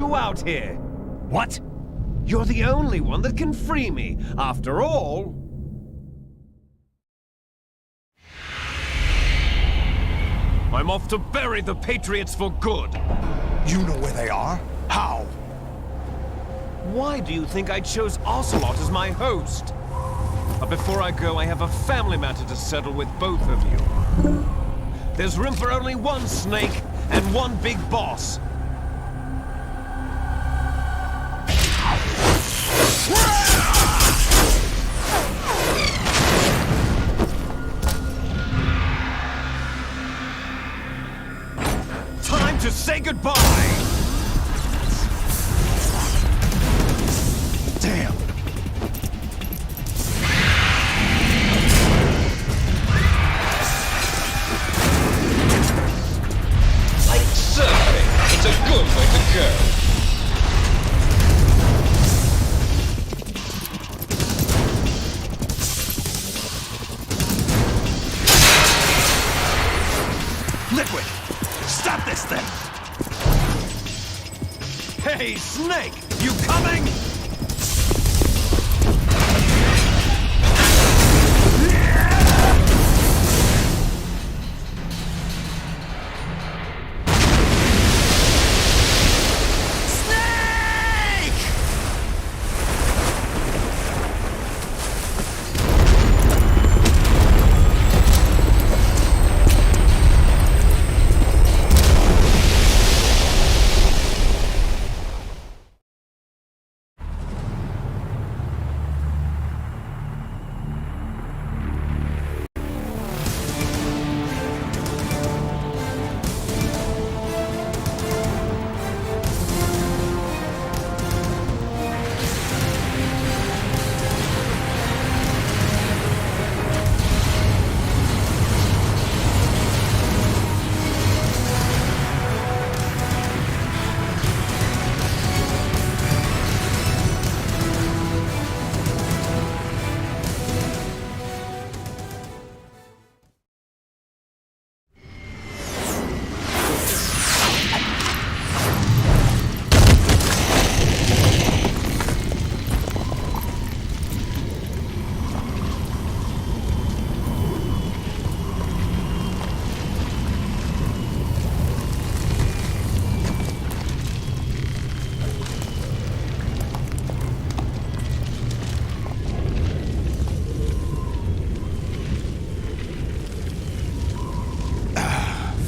you out here. What? You're the only one that can free me. After all... I'm off to bury the Patriots for good. You know where they are? How? Why do you think I chose Ocelot as my host? But before I go, I have a family matter to settle with both of you. There's room for only one snake and one big boss. Time to say goodbye! Damn! Like surfing, it's a good way to go. Liquid! Stop this thing! Hey, Snake! You coming?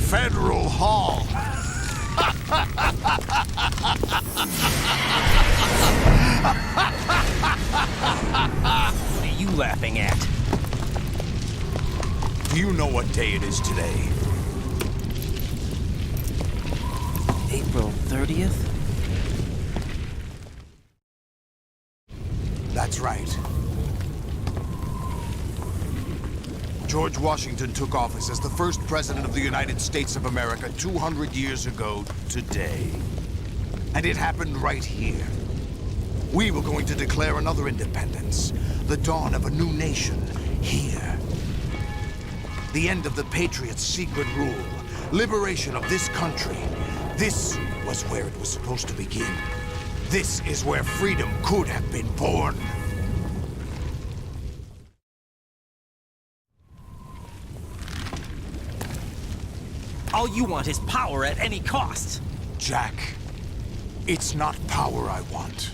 Federal Hall! What are you laughing at? Do you know what day it is today? April 30th? That's right. George Washington took office as the first president of the United States of America 200 years ago today. And it happened right here. We were going to declare another independence, the dawn of a new nation, here. The end of the Patriots' secret rule, liberation of this country. This was where it was supposed to begin. This is where freedom could have been born. All you want is power at any cost. Jack, it's not power I want.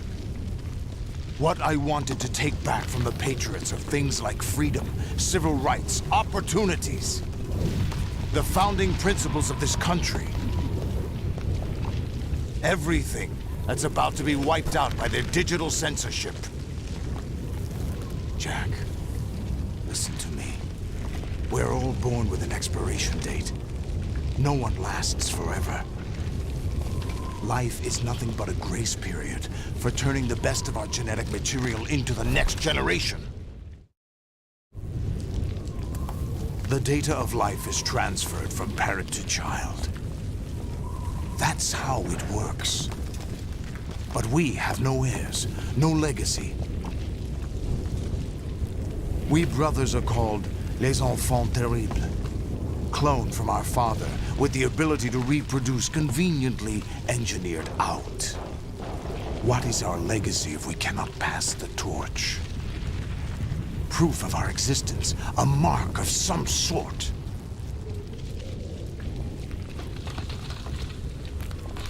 What I wanted to take back from the Patriots are things like freedom, civil rights, opportunities. The founding principles of this country. Everything that's about to be wiped out by their digital censorship. Jack, listen to me. We're all born with an expiration date. No one lasts forever. Life is nothing but a grace period for turning the best of our genetic material into the next generation. The data of life is transferred from parent to child. That's how it works. But we have no heirs, no legacy. We brothers are called les enfants terribles. Cloned from our father, with the ability to reproduce conveniently engineered out. What is our legacy if we cannot pass the torch? Proof of our existence, a mark of some sort.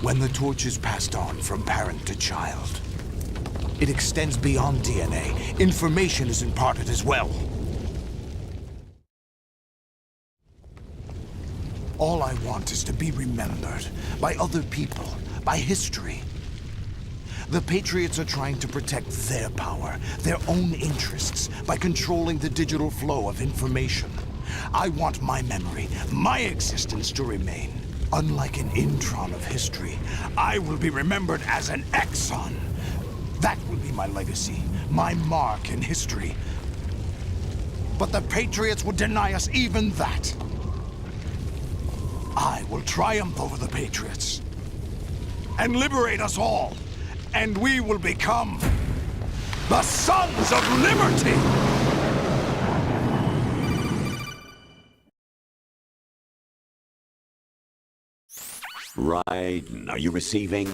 When the torch is passed on from parent to child, it extends beyond DNA. Information is imparted as well. All I want is to be remembered by other people, by history. The Patriots are trying to protect their power, their own interests, by controlling the digital flow of information. I want my memory, my existence to remain. Unlike an intron of history, I will be remembered as an exon. That will be my legacy, my mark in history. But the Patriots would deny us even that. I will triumph over the Patriots and liberate us all, and we will become the Sons of Liberty! Raiden, are you receiving?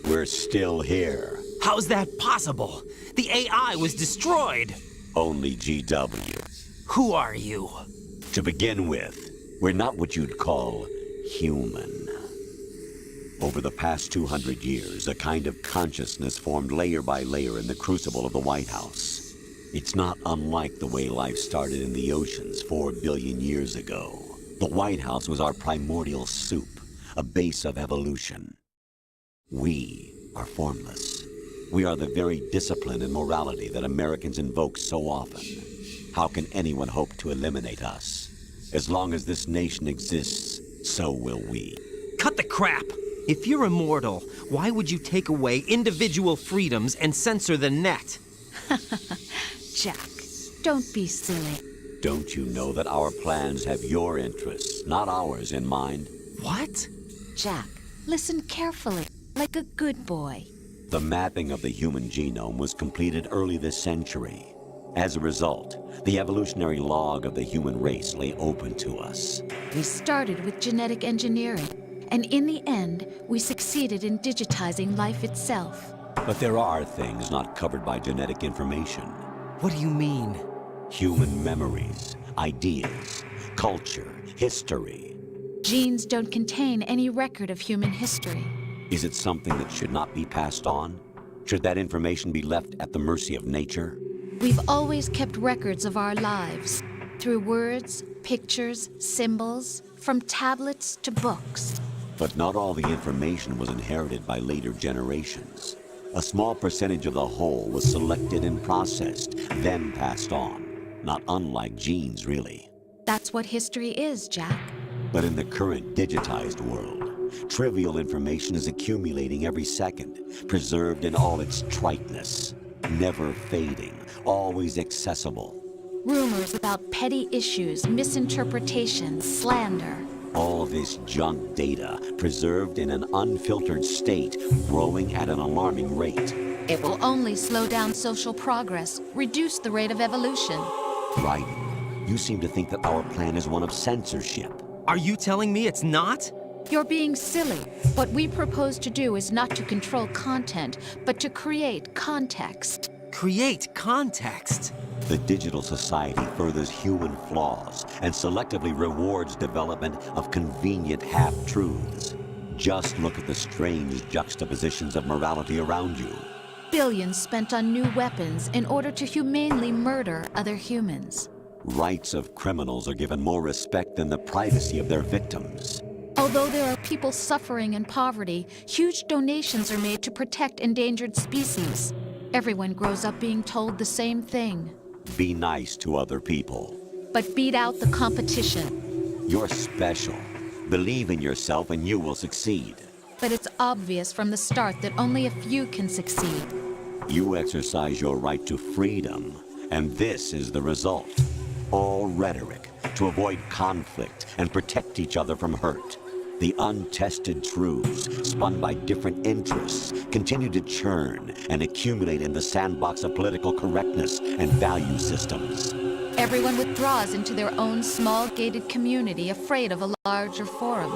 We're still here. How's that possible? The AI was destroyed. Only GW. Who are you? To begin with, we're not what you'd call human. Over the past 200 years, a kind of consciousness formed layer by layer in the crucible of the White House. It's not unlike the way life started in the oceans 4 billion years ago. The White House was our primordial soup, a base of evolution. We are formless. We are the very discipline and morality that Americans invoke so often. How can anyone hope to eliminate us? As long as this nation exists, so will we. Cut the crap! If you're immortal, why would you take away individual freedoms and censor the net? Jack, don't be silly. Don't you know that our plans have your interests, not ours, in mind? What? Jack, listen carefully, like a good boy. The mapping of the human genome was completed early this century. As a result, the evolutionary log of the human race lay open to us. We started with genetic engineering, and in the end, we succeeded in digitizing life itself. But there are things not covered by genetic information. What do you mean? Human memories, ideas, culture, history. Genes don't contain any record of human history. Is it something that should not be passed on? Should that information be left at the mercy of nature? We've always kept records of our lives, through words, pictures, symbols, from tablets to books. But not all the information was inherited by later generations. A small percentage of the whole was selected and processed, then passed on. Not unlike genes, really. That's what history is, Jack. But in the current digitized world, trivial information is accumulating every second, preserved in all its triteness, never fading, always accessible. Rumors about petty issues, misinterpretations, slander. All this junk data, preserved in an unfiltered state, growing at an alarming rate. It will only slow down social progress, reduce the rate of evolution. Raiden, you seem to think that our plan is one of censorship. Are you telling me it's not? You're being silly. What we propose to do is not to control content, but to create context. Create context. The digital society furthers human flaws and selectively rewards development of convenient half-truths. Just look at the strange juxtapositions of morality around you. Billions spent on new weapons in order to humanely murder other humans. Rights of criminals are given more respect than the privacy of their victims. Although there are people suffering in poverty, huge donations are made to protect endangered species. Everyone grows up being told the same thing. Be nice to other people. But beat out the competition. You're special. Believe in yourself and you will succeed. But it's obvious from the start that only a few can succeed. You exercise your right to freedom, and this is the result. All rhetoric to avoid conflict and protect each other from hurt. The untested truths, spun by different interests, continue to churn and accumulate in the sandbox of political correctness and value systems. Everyone withdraws into their own small gated community, afraid of a larger forum.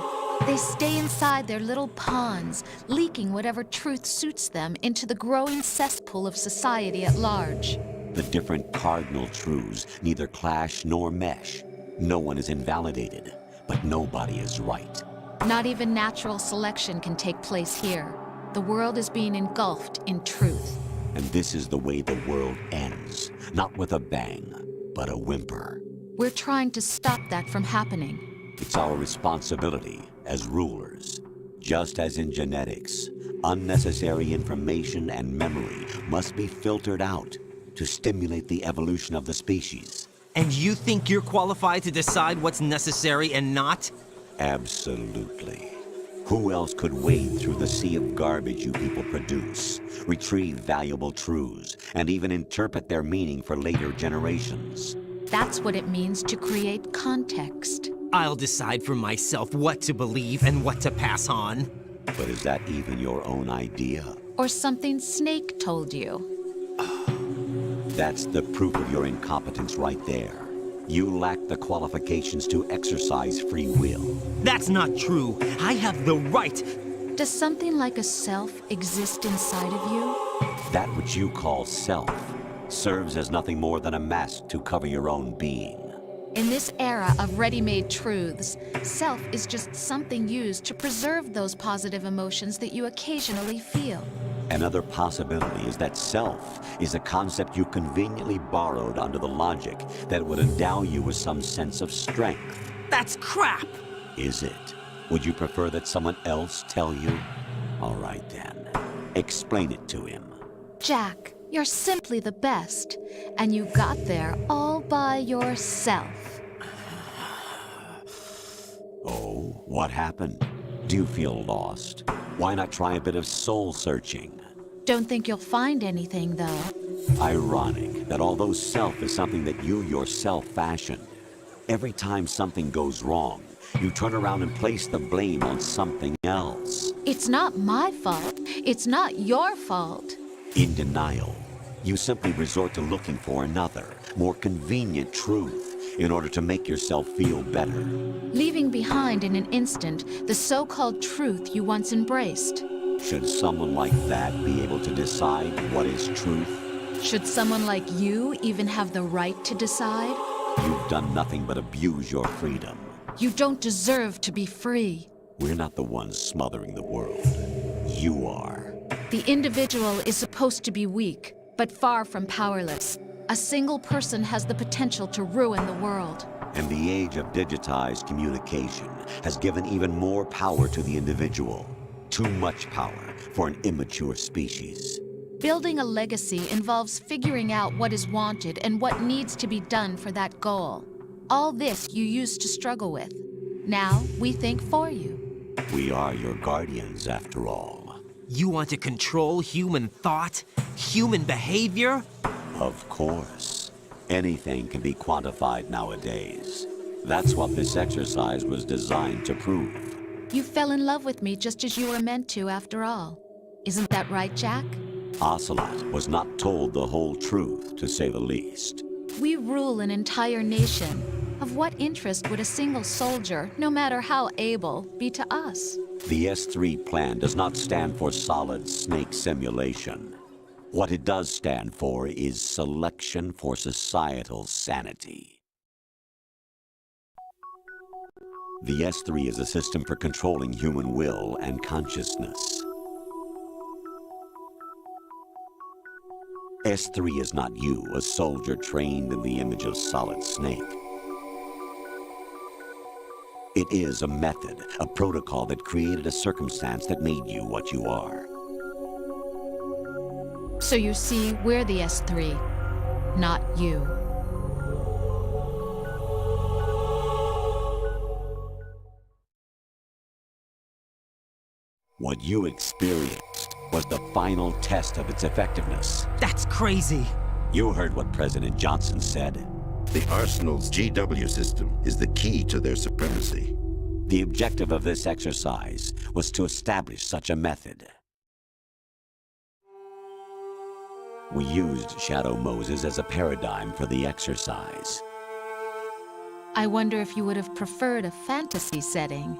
They stay inside their little ponds, leaking whatever truth suits them into the growing cesspool of society at large. The different cardinal truths neither clash nor mesh. No one is invalidated, but nobody is right. Not even natural selection can take place here. The world is being engulfed in truth. And this is the way the world ends. Not with a bang, but a whimper. We're trying to stop that from happening. It's our responsibility as rulers. Just as in genetics, unnecessary information and memory must be filtered out to stimulate the evolution of the species. And you think you're qualified to decide what's necessary and not? Absolutely. Who else could wade through the sea of garbage you people produce, retrieve valuable truths, and even interpret their meaning for later generations? That's what it means to create context. I'll decide for myself what to believe and what to pass on. But is that even your own idea? Or something Snake told you. That's the proof of your incompetence right there. You lack the qualifications to exercise free will. That's not true. I have the right. Does something like a self exist inside of you? That which you call self serves as nothing more than a mask to cover your own being. In this era of ready-made truths, self is just something used to preserve those positive emotions that you occasionally feel. Another possibility is that self is a concept you conveniently borrowed under the logic that would endow you with some sense of strength. That's crap! Is it? Would you prefer that someone else tell you? All right then. Explain it to him. Jack, you're simply the best, and you got there all by yourself. Oh, what happened? Do you feel lost? Why not try a bit of soul-searching? Don't think you'll find anything, though. Ironic that although self is something that you yourself fashioned, every time something goes wrong, you turn around and place the blame on something else. It's not my fault. It's not your fault. In denial, you simply resort to looking for another, more convenient truth in order to make yourself feel better. Leaving behind in an instant the so-called truth you once embraced. Should someone like that be able to decide what is truth? Should someone like you even have the right to decide? You've done nothing but abuse your freedom. You don't deserve to be free. We're not the ones smothering the world. You are. The individual is supposed to be weak, but far from powerless. A single person has the potential to ruin the world. And the age of digitized communication has given even more power to the individual. Too much power for an immature species. Building a legacy involves figuring out what is wanted and what needs to be done for that goal. All this you used to struggle with. Now we think for you. We are your guardians, after all. You want to control human thought? Human behavior? Of course. Anything can be quantified nowadays. That's what this exercise was designed to prove. You fell in love with me just as you were meant to, after all. Isn't that right, Jack? Ocelot was not told the whole truth, to say the least. We rule an entire nation. Of what interest would a single soldier, no matter how able, be to us? The S3 plan does not stand for solid snake simulation. What it does stand for is selection for societal sanity. The S3 is a system for controlling human will and consciousness. S3 is not you, a soldier trained in the image of Solid Snake. It is a method, a protocol that created a circumstance that made you what you are. So you see, we're the S3, not you. What you experienced was the final test of its effectiveness. That's crazy. You heard what President Johnson said. The Arsenal's GW system is the key to their supremacy. The objective of this exercise was to establish such a method. We used Shadow Moses as a paradigm for the exercise. I wonder if you would have preferred a fantasy setting.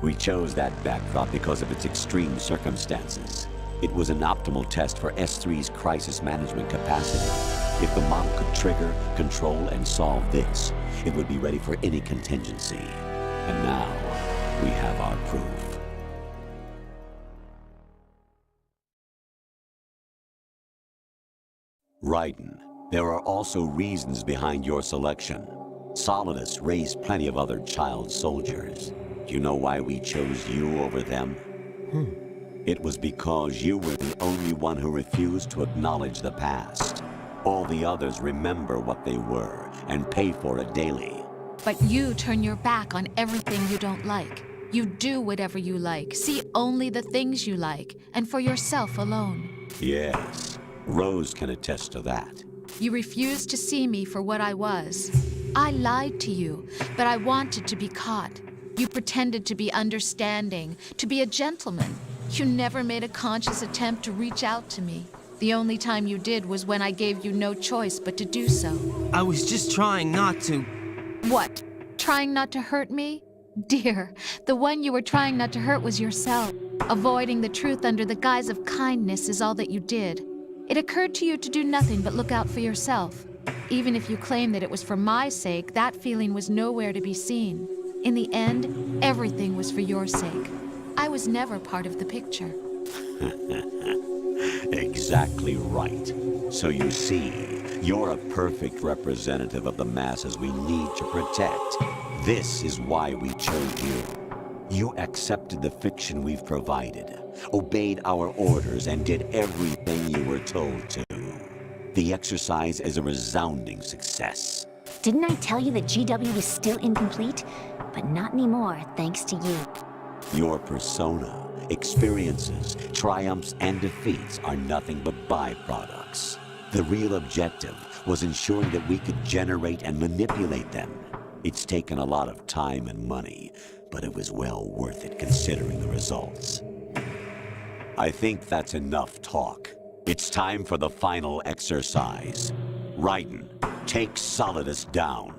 We chose that backdrop because of its extreme circumstances. It was an optimal test for S3's crisis management capacity. If the model could trigger, control, and solve this, it would be ready for any contingency. And now, we have our proof. Raiden, there are also reasons behind your selection. Solidus raised plenty of other child soldiers. Do you know why we chose you over them? It was because you were the only one who refused to acknowledge the past. All the others remember what they were and pay for it daily. But you turn your back on everything you don't like. You do whatever you like, see only the things you like, and for yourself alone. Yes, Rose can attest to that. You refused to see me for what I was. I lied to you, but I wanted to be caught. You pretended to be understanding, to be a gentleman. You never made a conscious attempt to reach out to me. The only time you did was when I gave you no choice but to do so. I was just trying not to. What? Trying not to hurt me? Dear, the one you were trying not to hurt was yourself. Avoiding the truth under the guise of kindness is all that you did. It occurred to you to do nothing but look out for yourself. Even if you claim that it was for my sake, that feeling was nowhere to be seen. In the end, everything was for your sake. I was never part of the picture. Exactly right. So you see, you're a perfect representative of the masses we need to protect. This is why we chose you. You accepted the fiction we've provided, obeyed our orders, and did everything you were told to. The exercise is a resounding success. Didn't I tell you that GW was still incomplete? But not anymore, thanks to you. Your persona, experiences, triumphs, and defeats are nothing but byproducts. The real objective was ensuring that we could generate and manipulate them. It's taken a lot of time and money, but it was well worth it considering the results. I think that's enough talk. It's time for the final exercise. Raiden, take Solidus down.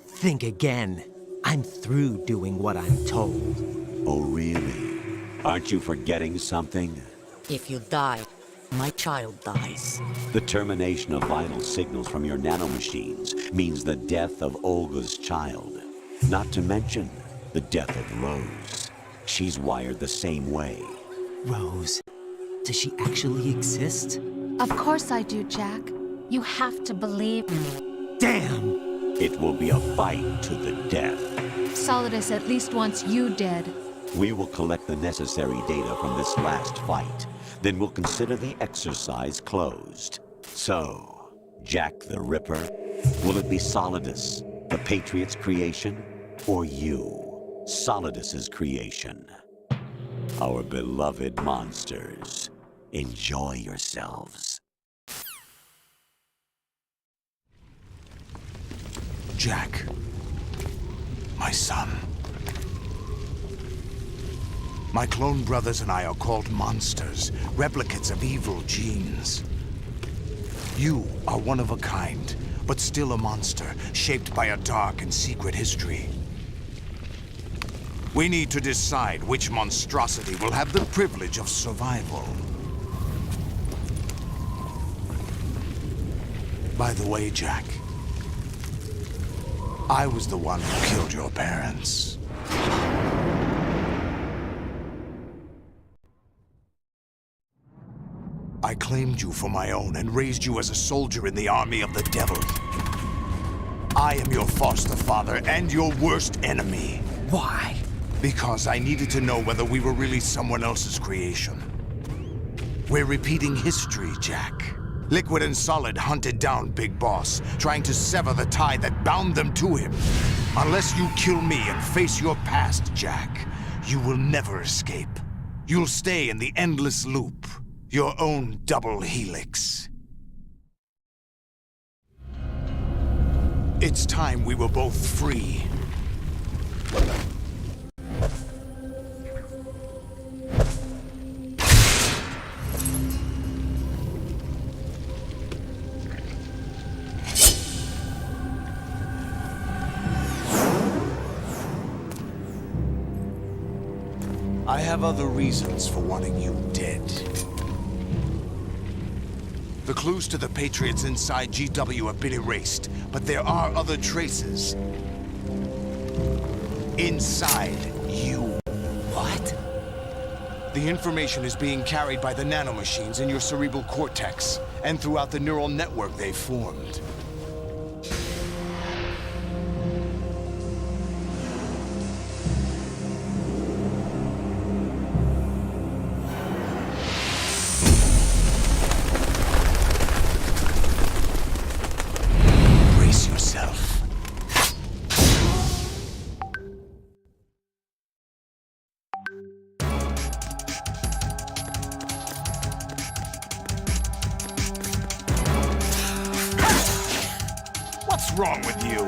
Think again. I'm through doing what I'm told. Oh, really? Aren't you forgetting something? If you die, my child dies. The termination of vital signals from your nanomachines means the death of Olga's child. Not to mention the death of Rose. She's wired the same way. Rose, does she actually exist? Of course I do, Jack. You have to believe me. Damn! It will be a fight to the death. Solidus at least wants you dead. We will collect the necessary data from this last fight. Then we'll consider the exercise closed. So, Jack the Ripper, will it be Solidus, the Patriot's creation, or you, Solidus's creation? Our beloved monsters, enjoy yourselves. Jack, my son. My clone brothers and I are called monsters, replicates of evil genes. You are one of a kind, but still a monster, shaped by a dark and secret history. We need to decide which monstrosity will have the privilege of survival. By the way, Jack, I was the one who killed your parents. I claimed you for my own and raised you as a soldier in the army of the devil. I am your foster father and your worst enemy. Why? Because I needed to know whether we were really someone else's creation. We're repeating history, Jack. Liquid and Solid hunted down Big Boss, trying to sever the tie that bound them to him. Unless you kill me and face your past, Jack, you will never escape. You'll stay in the endless loop, your own double helix. It's time we were both free. have other reasons for wanting you dead. The clues to the Patriots inside GW have been erased, but there are other traces. Inside you. What? The information is being carried by the nanomachines in your cerebral cortex, and throughout the neural network they've formed. Brace yourself. What's wrong with you?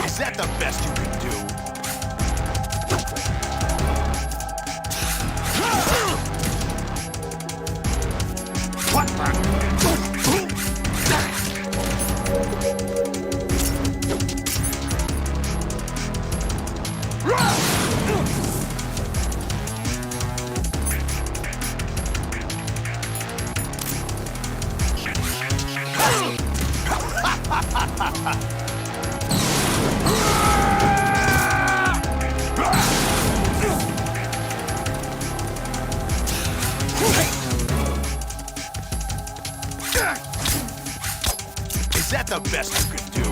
Is that the best you can do? What Is that the best you can do?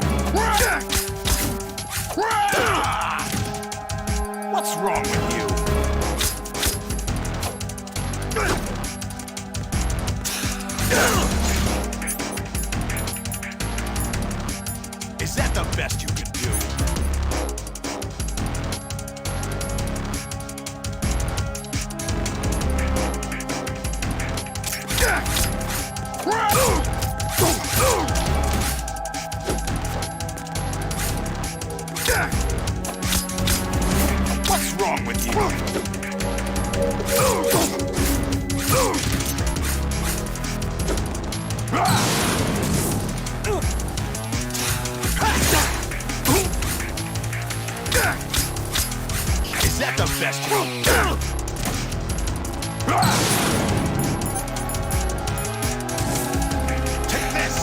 What's wrong with you? Is that the best you can do? What's wrong with you? Is that the best you can do? Take this!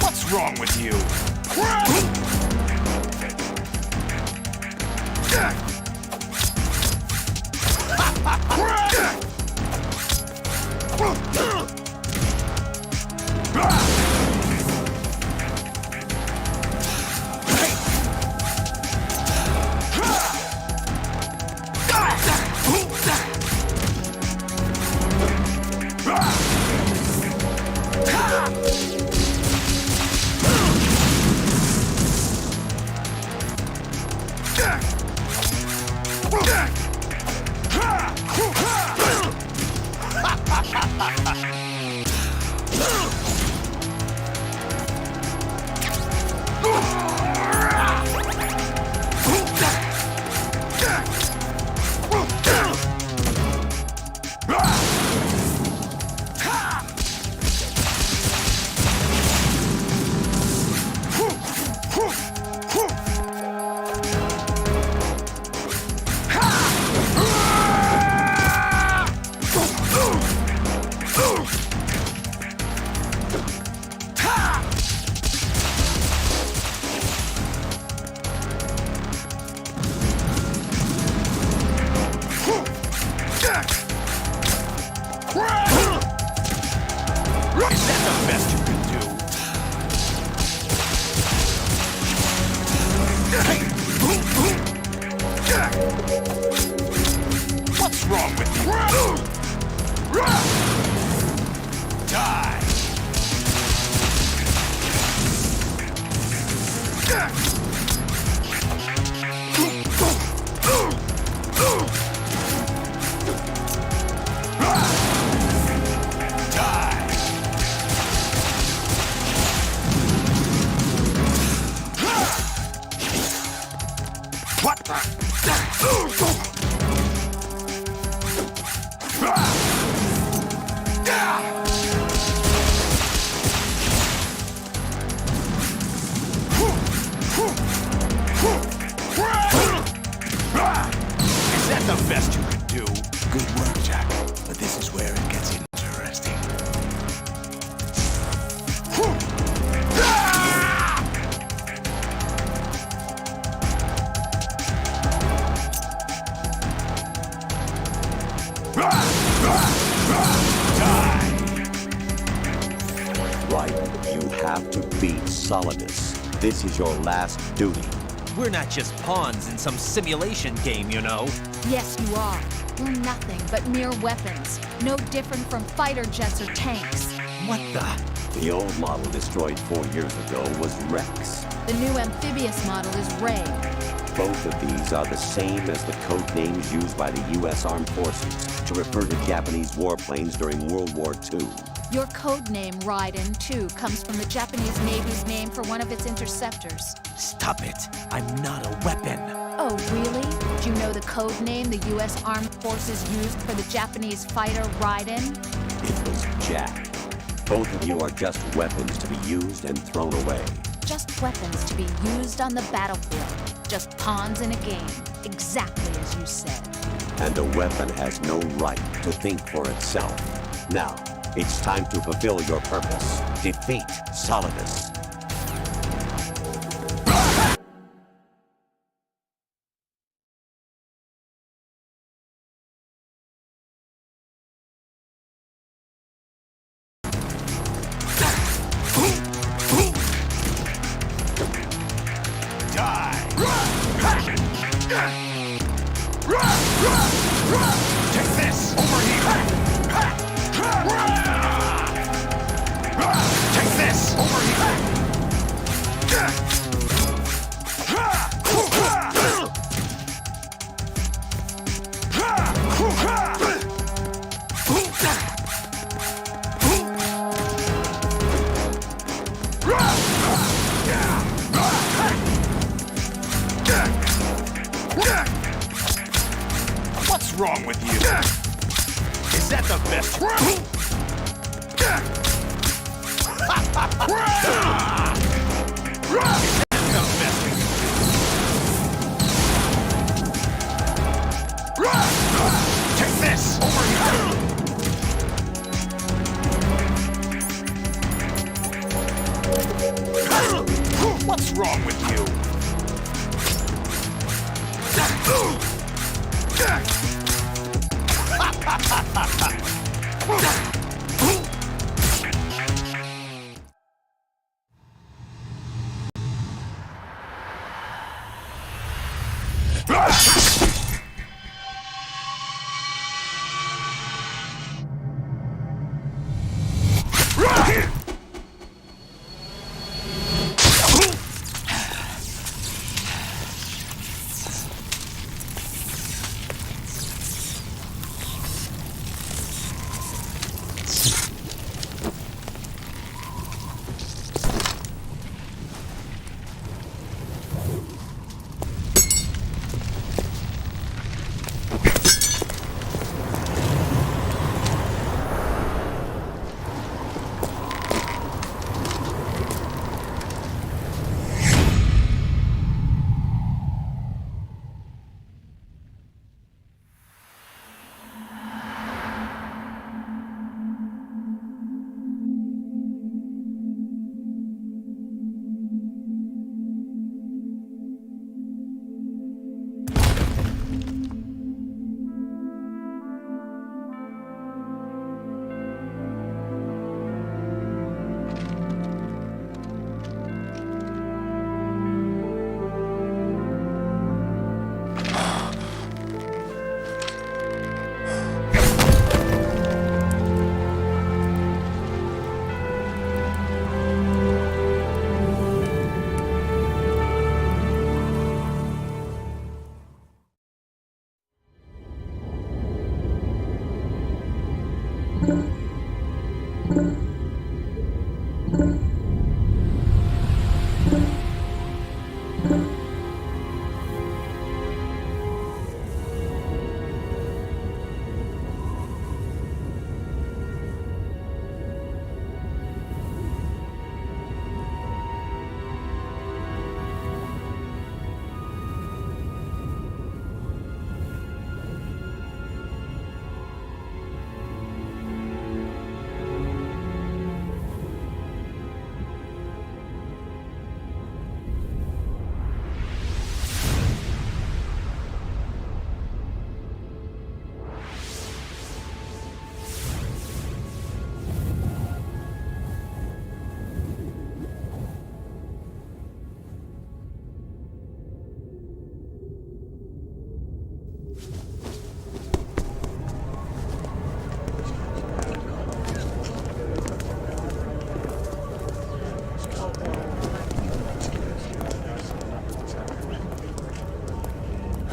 What's wrong with you? Is that the best you can do? What's wrong with you? Die! What the? Is that the best you could do? Good work, Jack. But this is where it gets interesting. Right, you have to beat Solidus. This is your last duty. We're not just pawns in some simulation game, you know. Yes, you are. We're nothing but mere weapons. No different from fighter jets or tanks. What the? The old model destroyed 4 years ago was Rex. The new amphibious model is Ray. Both of these are the same as the code names used by the U.S. Armed Forces to refer to Japanese warplanes during World War II. Your code name, Raiden, too, comes from the Japanese Navy's name for one of its interceptors. Stop it. I'm not a weapon. Oh, really? Do you know the code name the U.S. Armed Forces used for the Japanese fighter Raiden? It was Jack. Both of you are just weapons to be used and thrown away. Just weapons to be used on the battlefield. Just pawns in a game. Exactly as you said. And a weapon has no right to think for itself. Now, it's time to fulfill your purpose. Defeat Solidus. Take this! Over here! Take this! Over here! What's wrong with you? Is that the best? Take this! Over here! What's wrong with you?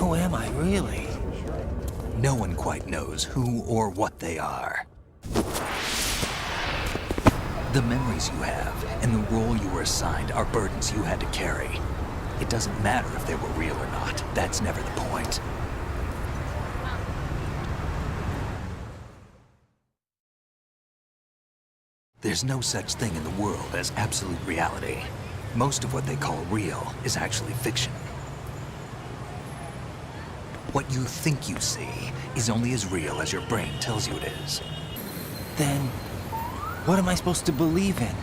Who am I, really? No one quite knows who or what they are. The memories you have and the role you were assigned are burdens you had to carry. It doesn't matter if they were real or not. That's never the point. There's no such thing in the world as absolute reality. Most of what they call real is actually fiction. What you think you see is only as real as your brain tells you it is. Then, what am I supposed to believe in?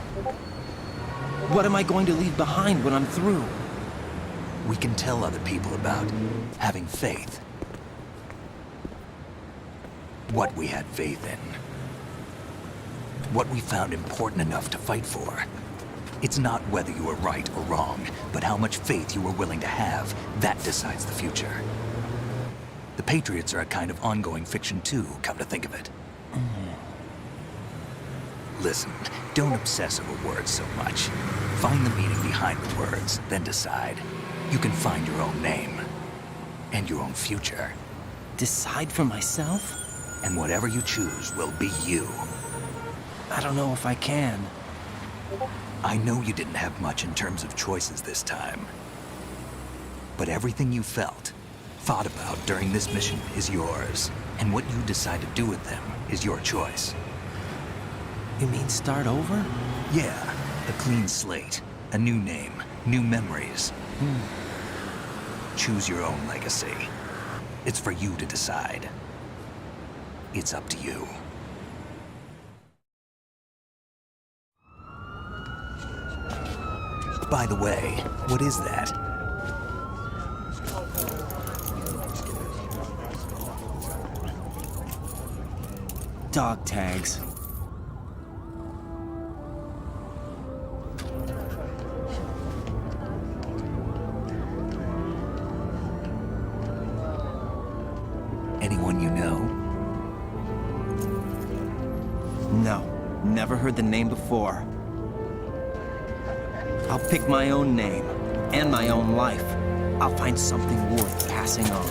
What am I going to leave behind when I'm through? We can tell other people about having faith. What we had faith in. What we found important enough to fight for. It's not whether you were right or wrong, but how much faith you were willing to have. That decides the future. The Patriots are a kind of ongoing fiction too, come to think of it. Listen, don't obsess over words so much. Find the meaning behind the words, then decide. You can find your own name. And your own future. Decide for myself? And whatever you choose will be you. I don't know if I can. I know you didn't have much in terms of choices this time. But everything you felt, thought about during this mission is yours. And what you decide to do with them is your choice. You mean start over? Yeah, a clean slate, a new name, new memories. Choose your own legacy. It's for you to decide. It's up to you. By the way, what is that? Dog tags. Anyone you know? No, never heard the name before. I'll pick my own name, and my own life. I'll find something worth passing on.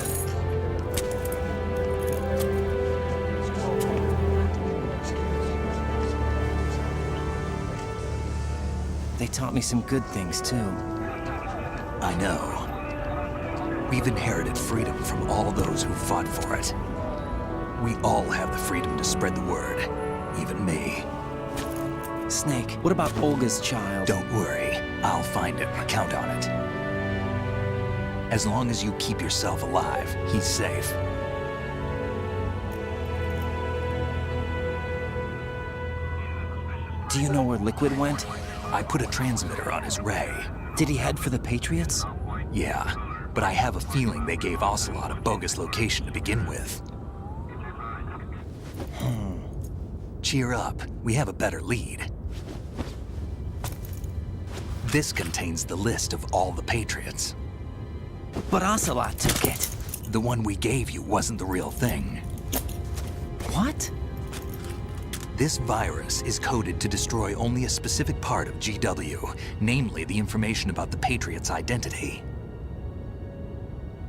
They taught me some good things, too. I know. We've inherited freedom from all those who fought for it. We all have the freedom to spread the word, even me. Snake, what about Olga's child? Don't worry, I'll find him. Count on it. As long as you keep yourself alive, he's safe. Do you know where Liquid went? I put a transmitter on his ray. Did he head for the Patriots? Yeah, but I have a feeling they gave Ocelot a bogus location to begin with. Cheer up, we have a better lead. This contains the list of all the Patriots. But Ocelot took it. The one we gave you wasn't the real thing. What? This virus is coded to destroy only a specific part of GW, namely the information about the Patriots' identity.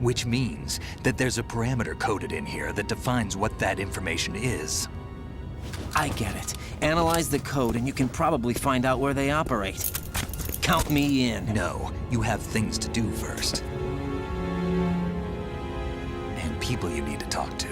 Which means that there's a parameter coded in here that defines what that information is. I get it. Analyze the code and you can probably find out where they operate. Count me in. No, you have things to do first. And people you need to talk to.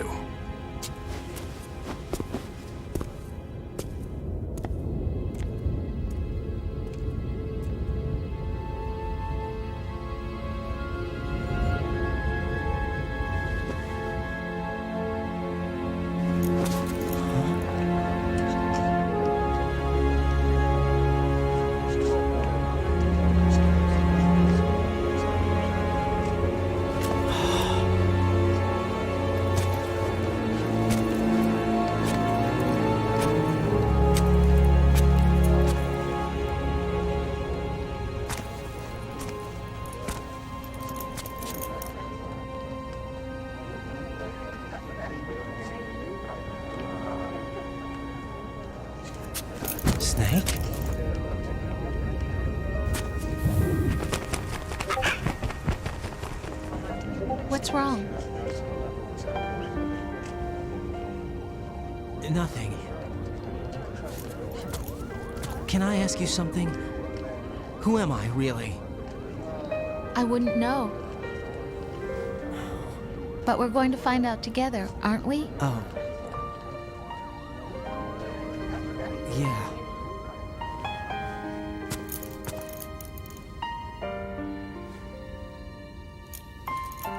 Snake? What's wrong? Nothing. Can I ask you something? Who am I, really? I wouldn't know. But we're going to find out together, aren't we? Oh. Yeah.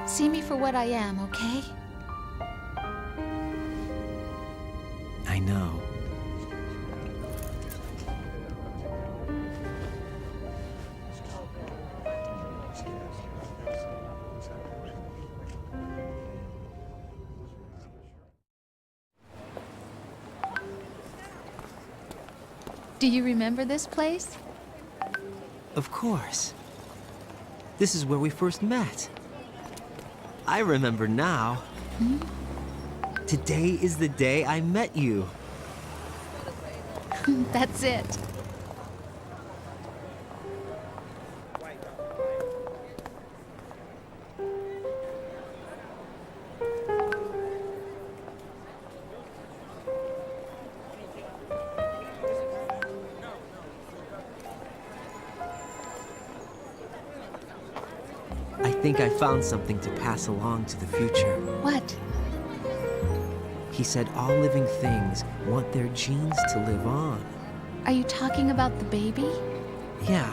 See me for what I am, okay? I know. Do you remember this place? Of course. This is where we first met. I remember now. Today is the day I met you. That's it. I think I found something to pass along to the future. What? He said all living things want their genes to live on. Are you talking about the baby? Yeah.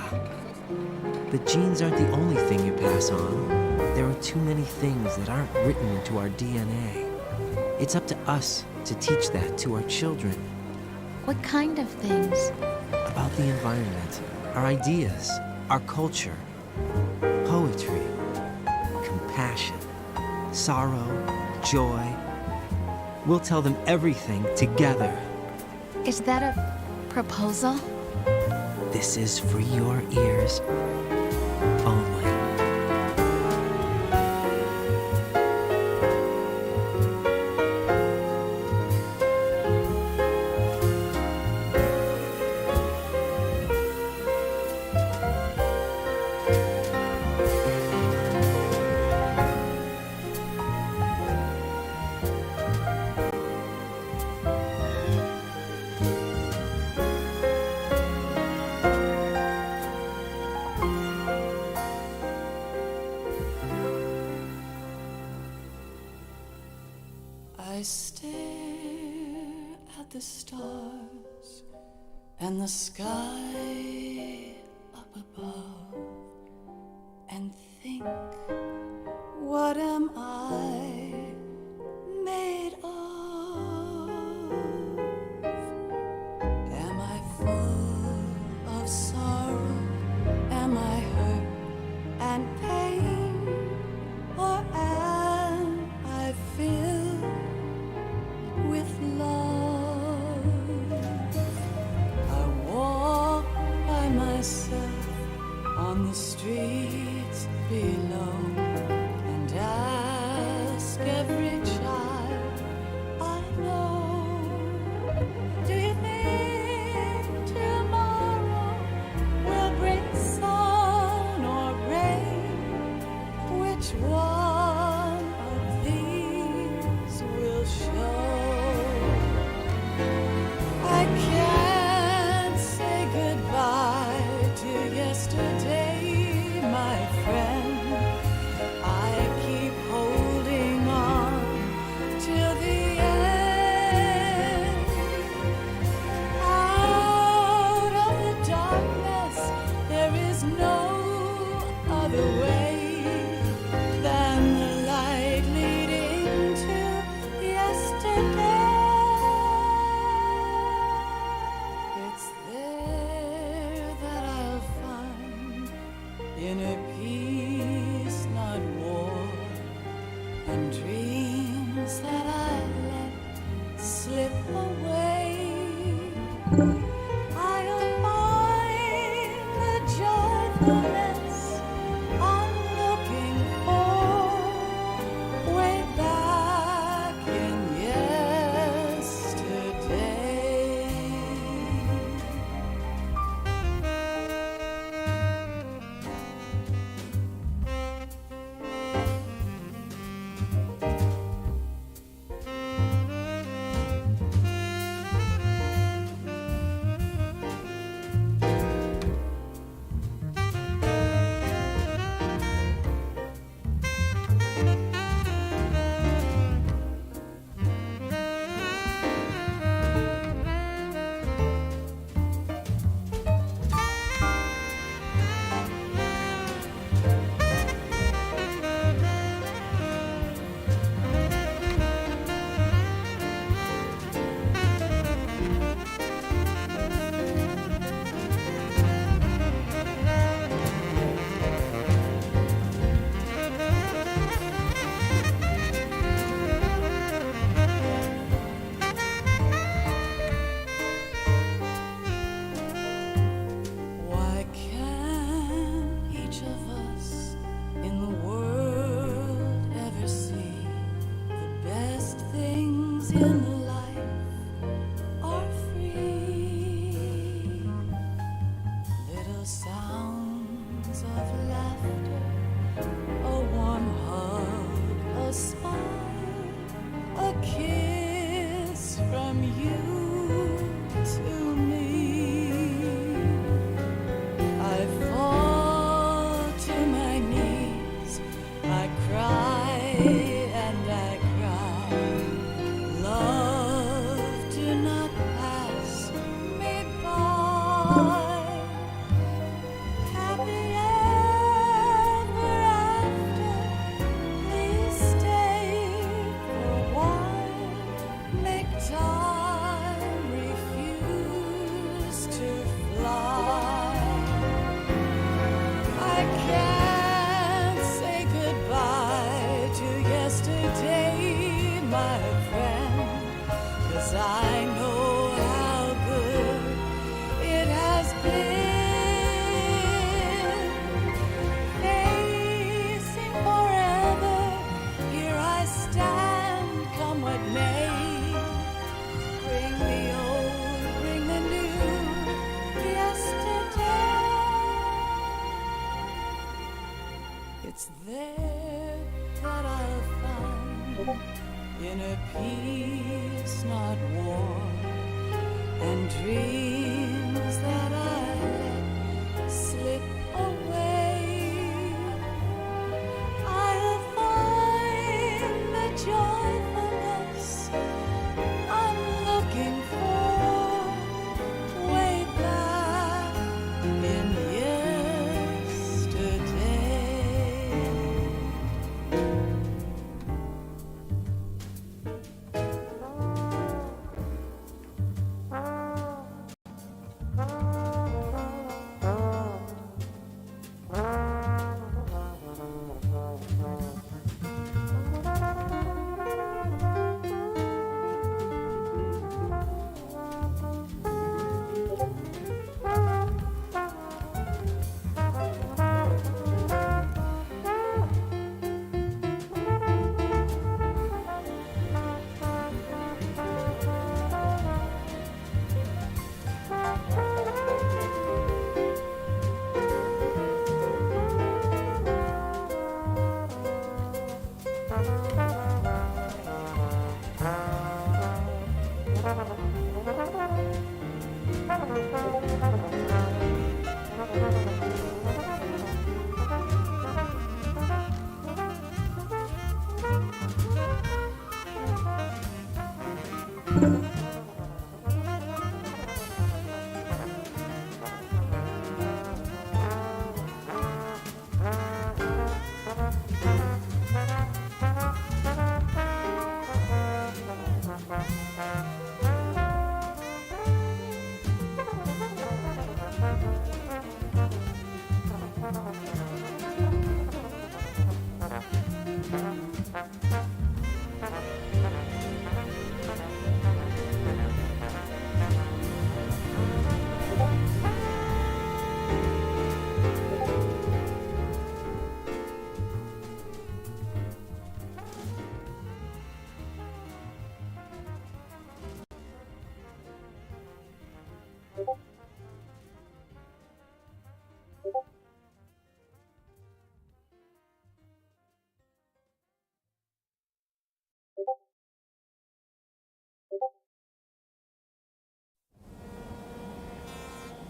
But genes aren't the only thing you pass on. There are too many things that aren't written into our DNA. It's up to us to teach that to our children. What kind of things? About the environment, our ideas, our culture, poetry, compassion, sorrow, joy. We'll tell them everything together. Is that a proposal? This is for your ears only. I stare at the stars and the sky up above and think, what am I made of? Am I full of sorrow? Am I hurt and pain? Or am I filled with love? I walk by myself on the streets below, and I slip away. I'll find the joyfulness I'm looking for way back in yesterday. Why can't each of us in the world ever see the best things in life are free? Little sounds of laughter, a warm hug, a smile, a kiss from you to me. I fall to my knees, I cry and I cry. Love, do not pass me by. Happy ever after, please stay for a while. Make time refuse to fly. I can't say goodbye to yesterday, my friend, 'cause I know how good it has been. Facing forever, here I stand, come what may. Bring the old, bring the new, yesterday. It's there that I'll find inner peace, not war, and dreams that I let slip away. I'll find the joyfulness I'm looking for way back in yesterday.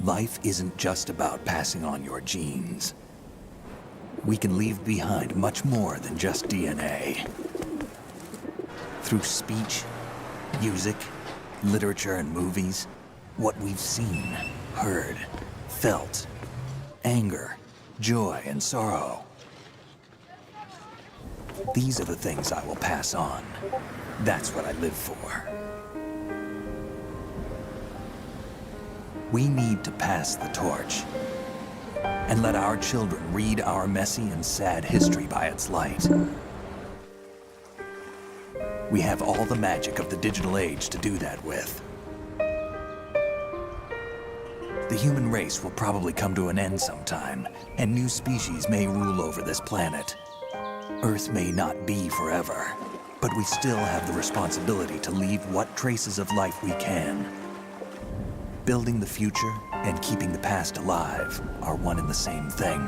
Life isn't just about passing on your genes. We can leave behind much more than just DNA. Through speech, music, literature, and movies, what we've seen, heard, felt, anger, joy, and sorrow. These are the things I will pass on. That's what I live for. We need to pass the torch and let our children read our messy and sad history by its light. We have all the magic of the digital age to do that with. The human race will probably come to an end sometime, and new species may rule over this planet. Earth may not be forever, but we still have the responsibility to leave what traces of life we can. Building the future and keeping the past alive are one and the same thing.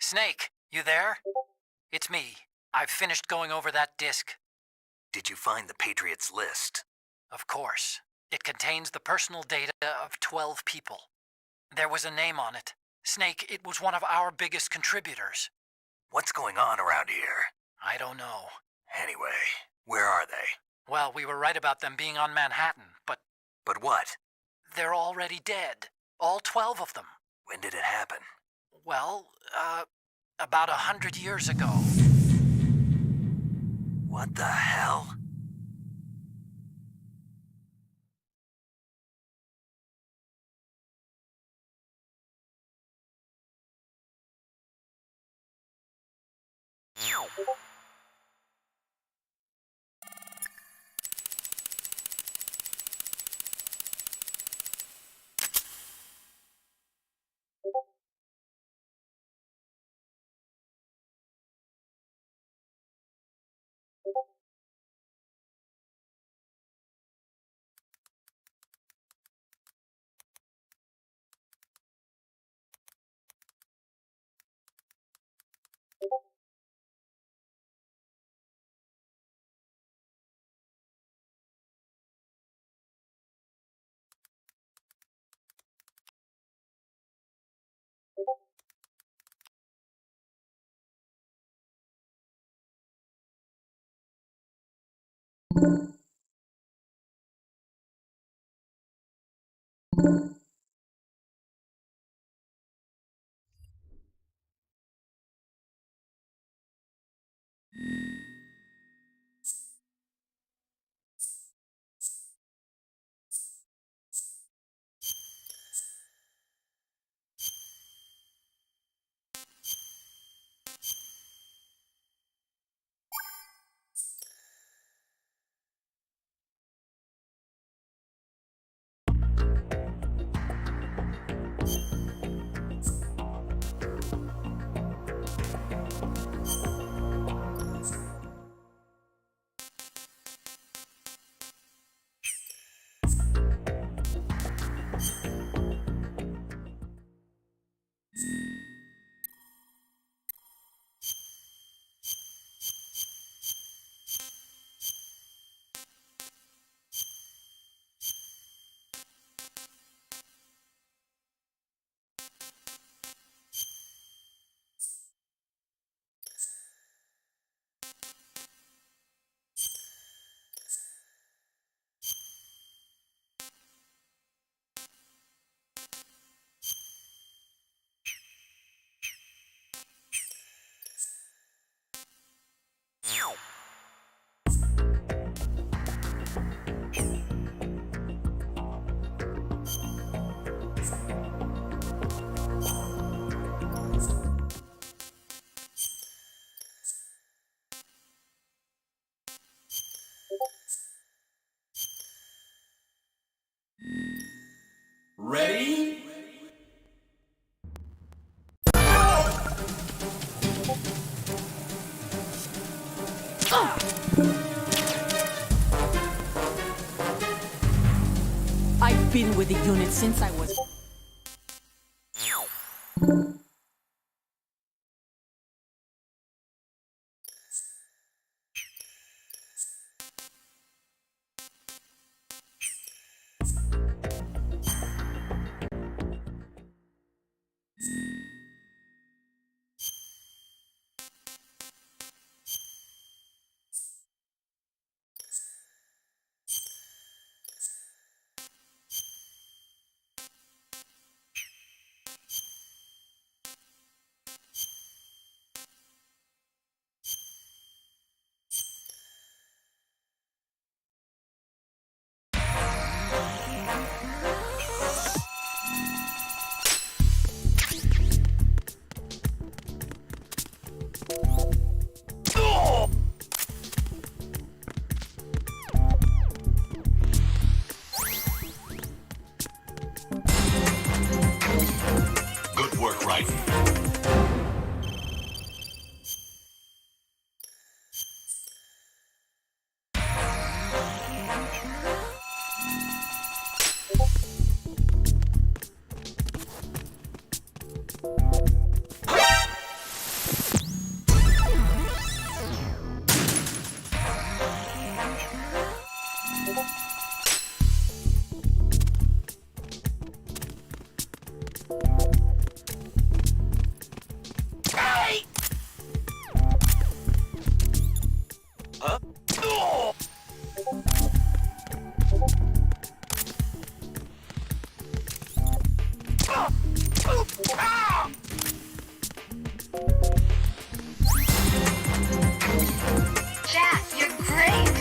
Snake, you there? It's me. I've finished going over that disk. Did you find the Patriots list? Of course. It contains the personal data of 12 people. There was a name on it. Snake, it was one of our biggest contributors. What's going on around here? I don't know. Anyway, where are they? Well, we were right about them being on Manhattan, but... But what? They're already dead. All 12 of them. When did it happen? Well, about 100 years ago. What the hell? with the unit since I was... Good work, Raiden. Jack, you're great!